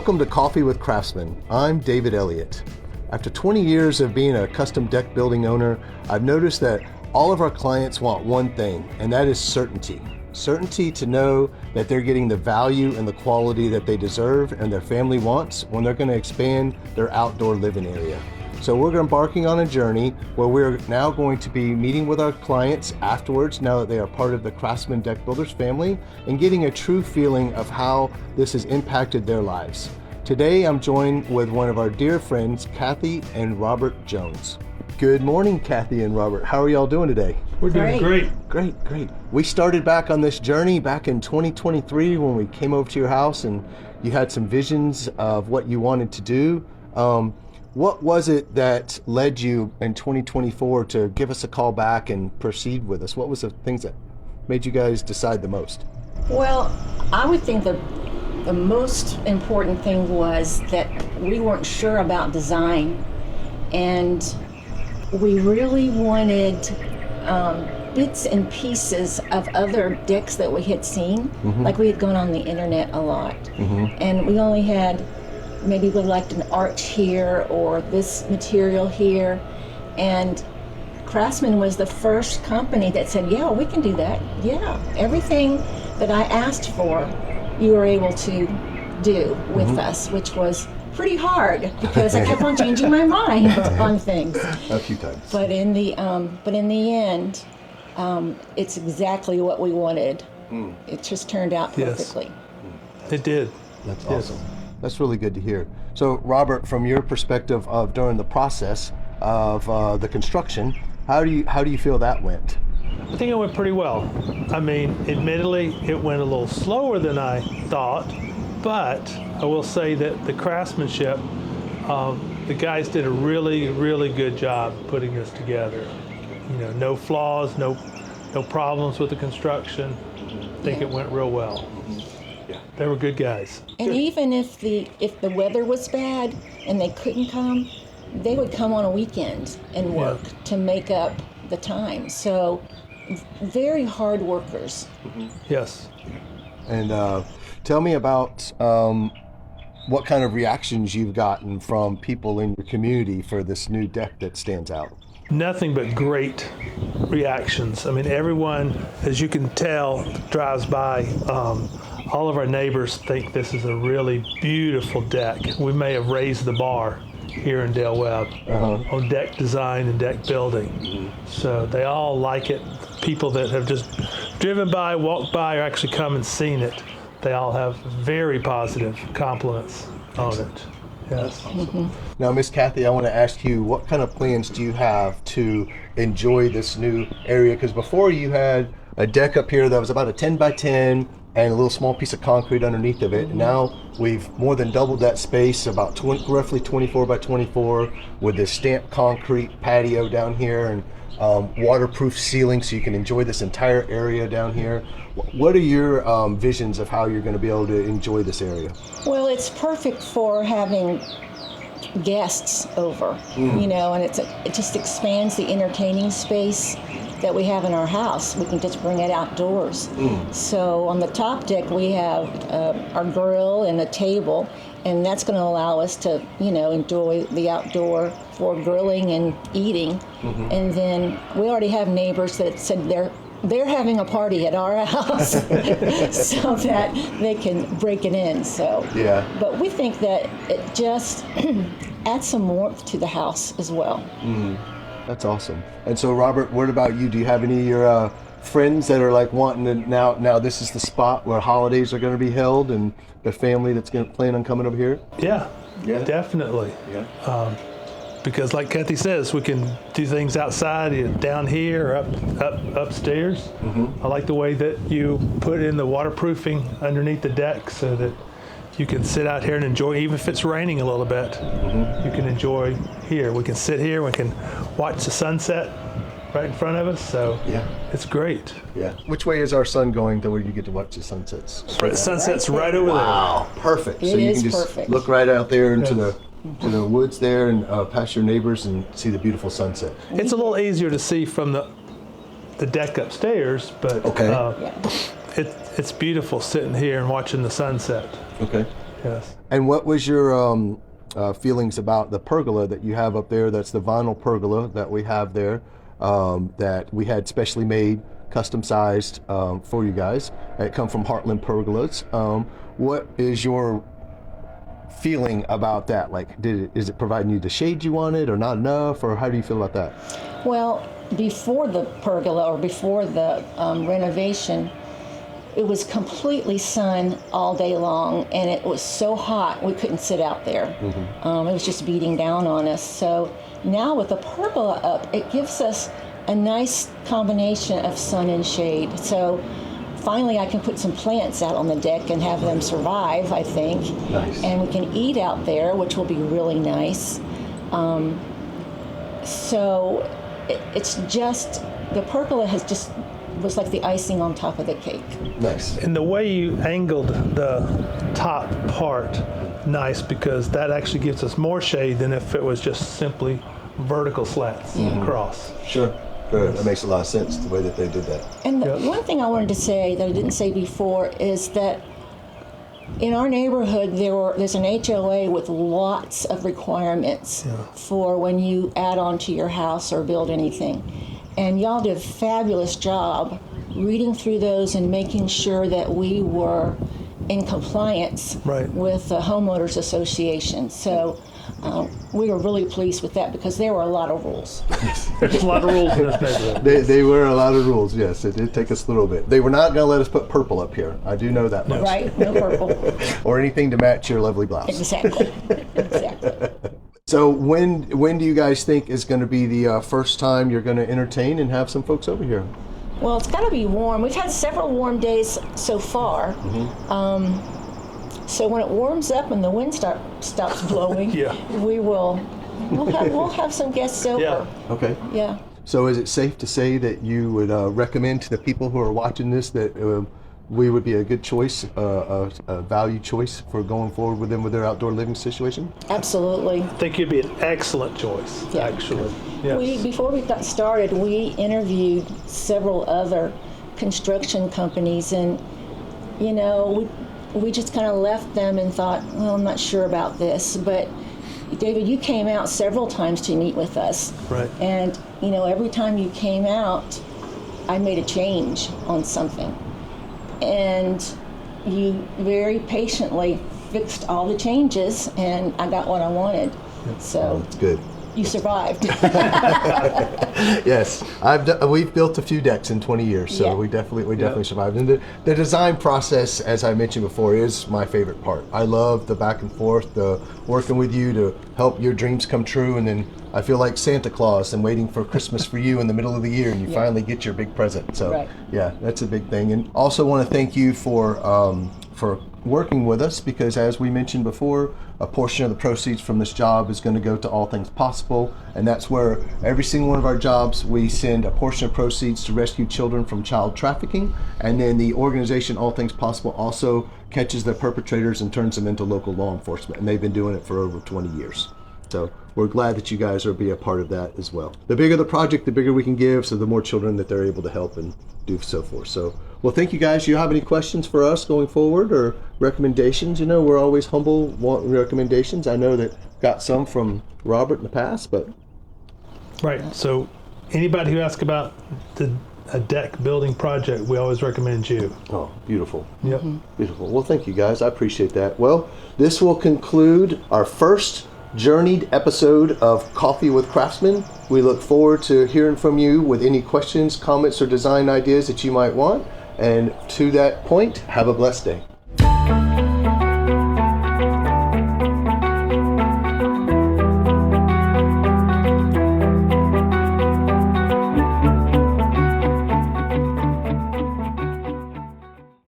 Welcome to Coffee with Craftsman. I'm David Elliott. After 20 years of being a custom deck building owner, I've noticed that all of our clients want one thing, and that is certainty. Certainty to know that they're getting the value and the quality that they deserve and their family wants when they're going to expand their outdoor living area. So we're embarking on a journey where we're now going to be meeting with our clients afterwards, now that they are part of the Craftsman Deck Builders family, and getting a true feeling of how this has impacted their lives. Today I'm joined with one of our dear friends, Cathy and Robert Jones. Good morning, Cathy and Robert. How are y'all doing today? We're doing great. Great. We started back on this journey back in 2023 when we came over to your house and you had some visions of what you wanted to do. What was it that led you in 2024 to give us a call back and proceed with us? What was the things that made you guys decide the most? Well, I would think the most important thing was that we weren't sure about design, and we really wanted bits and pieces of other decks that we had seen. Like we had gone on the internet a lot, and we only had, maybe we liked an arch here or this material here, and Craftsman was the first company that said, yeah, we can do that. Yeah, everything that I asked for, you were able to do with us, which was pretty hard because I kept on changing my mind on things. A few times. But in the end, it's exactly what we wanted. It just turned out perfectly. Yes. It did. That's awesome. That's really good to hear. So, Robert, from your perspective of during the process of the construction, how do you feel that went? I think it went pretty well. I mean, admittedly, it went a little slower than I thought, but I will say that the craftsmanship, the guys did a really, really good job putting this together. You know, no flaws, no problems with the construction. I think it went real well. They were good guys. And even if the weather was bad and they couldn't come, they would come on a weekend and work to make up the time. So very hard workers. Yes. And tell me about what kind of reactions you've gotten from people in your community for this new deck that stands out. Nothing but great reactions. I mean, everyone, as you can tell, drives by. All of our neighbors think this is a really beautiful deck. We may have raised the bar here in Del Webb on deck design and deck building. So they all like it. People that have just driven by, walked by, or actually come and seen it, they all have very positive compliments on it. Yes. Now, Miss Cathy, I want to ask you, what kind of plans do you have to enjoy this new area? Because before you had a deck up here that was about a 10 by 10 and a little small piece of concrete underneath of it. And now we've more than doubled that space, about roughly 24 by 24, with this stamped concrete patio down here and waterproof ceiling so you can enjoy this entire area down here. What are your visions of how you're going to be able to enjoy this area? Well, it's perfect for having guests over, you know, and it just expands the entertaining space that we have in our house. We can just bring it outdoors. So on the top deck we have our grill and a table, and that's going to allow us to, you know, enjoy the outdoor for grilling and eating. And then we already have neighbors that said they're having a party at our house so that they can break it in. So but we think that it just adds some warmth to the house as well. That's awesome. And so, Robert, what about you? Do you have any of your friends that are like wanting to now this is the spot where holidays are going to be held, and the family that's going to plan on coming over here? Yeah. Definitely. Because like Cathy says, we can do things outside, either down here or upstairs. I like the way that you put in the waterproofing underneath the deck so that you can sit out here and enjoy, even if it's raining a little bit, you can enjoy here. We can sit here, we can watch the sunset right in front of us, so it's great. Which way is our sun going to where you get to watch the sunsets? The sunset's right over there. Wow, perfect. It so you is can just perfect. look right out there into the woods there and past your neighbors and see the beautiful sunset. It's a little easier to see from the deck upstairs, but it's beautiful sitting here and watching the sunset. Okay. Yes. And what was your feelings about the pergola that you have up there? That's the vinyl pergola that we have there, that we had specially made, custom sized for you guys. It come from Heartland Pergolas. What is your feeling about that? Like, is it providing you the shade you wanted, or not enough, or how do you feel about that? Well, before the pergola or before the renovation, it was completely sun all day long, and it was so hot we couldn't sit out there. It was just beating down on us. So now with the pergola up, it gives us a nice combination of sun and shade. So finally I can put some plants out on the deck and have them survive, I think. Nice. And we can eat out there, which will be really nice. So it's just, the pergola was like the icing on top of the cake. Nice. And the way you angled the top part, nice, because that actually gives us more shade than if it was just simply vertical slats across. Sure. That makes a lot of sense, the way that they did that. And the one thing I wanted to say that I didn't say before is that in our neighborhood, there's an HOA with lots of requirements for when you add on to your house or build anything. And y'all did a fabulous job reading through those and making sure that we were in compliance with the homeowners association. So we were really pleased with that because there were a lot of rules. There's a lot of rules in this neighborhood. They were a lot of rules, yes. It did take us a little bit. They were not going to let us put purple up here. I do know that much. Right, no purple. Or anything to match your lovely blouse. Exactly. So when do you guys think is going to be the first time you're going to entertain and have some folks over here? Well, it's got to be warm. We've had several warm days so far. So when it warms up and the wind stops blowing, we'll have some guests over. Yeah. Okay. Yeah. So is it safe to say that you would recommend to the people who are watching this that we would be a good choice, a value choice for going forward with them with their outdoor living situation? Absolutely. I think you'd be an excellent choice, actually. Yes. Before we got started, we interviewed several other construction companies, and we just kind of left them and thought, well, I'm not sure about this. But David, you came out several times to meet with us. Right. And, every time you came out, I made a change on something. And you very patiently fixed all the changes, and I got what I wanted. So that's good. You survived. Yes, we've built a few decks in 20 years, so we definitely survived. And the design process, as I mentioned before, is my favorite part. I love the back and forth, the working with you to help your dreams come true, and then I feel like Santa Claus and waiting for Christmas for you in the middle of the year, and you finally get your big present. So yeah, that's a big thing. And also want to thank you for working with us, because as we mentioned before, a portion of the proceeds from this job is going to go to All Things Possible, and that's where every single one of our jobs we send a portion of proceeds to rescue children from child trafficking, and then the organization All Things Possible also catches the perpetrators and turns them into local law enforcement, and they've been doing it for over 20 years. So we're glad that you guys are be a part of that as well. The bigger the project, the bigger we can give, so the more children that they're able to help and do so forth. So, well, thank you guys. Do you have any questions for us going forward or recommendations? We're always humble, want recommendations. I know that got some from Robert in the past, but. Right. So anybody who asks about a deck building project, we always recommend you. Oh, beautiful. Yep. Beautiful. Well, thank you guys. I appreciate that. Well, this will conclude our first journeyed episode of Coffee with Craftsman. We look forward to hearing from you with any questions, comments, or design ideas that you might want. And to that point, have a blessed day.